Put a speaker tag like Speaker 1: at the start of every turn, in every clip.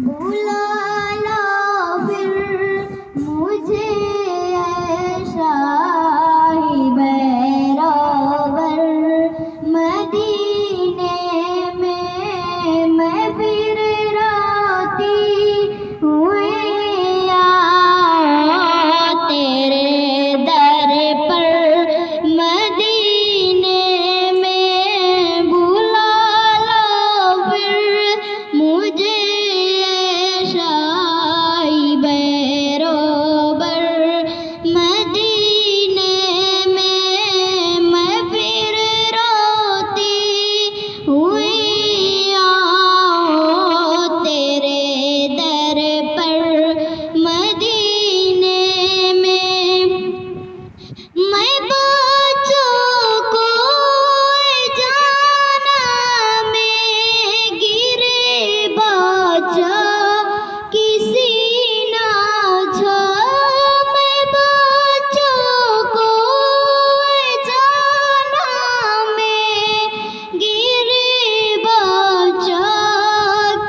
Speaker 1: बुला लो फिर मुझे शाही बैरावर मदीने में मैं फिर रोती हुई तेरे दर पर मदीने में बुला लो फिर मुझे शाही बैरावर मदीने में मैं फिर रोती हुई तेरे दर पर मदीने में मैं बच्चों को जाना में गिरे बच्चा किसी ना छा मैं बच्चों को जाना में गिरे बच्चा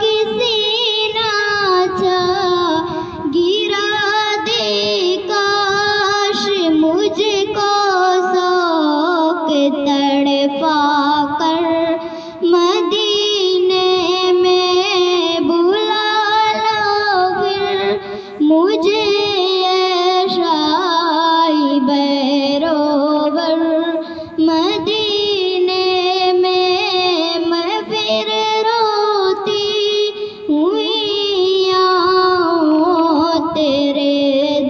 Speaker 1: किसी ना छा गिरा दे काश मुझको शौक तड़पा कर मदीने में बुला लो फिर मुझे शाही बैरावर मदीने में मैं फिर रोती हुई तेरे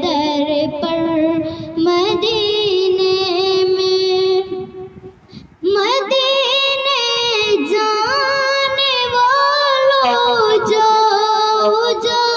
Speaker 1: दर पर मदीने में मदीने जाने वालों जाओ जाओ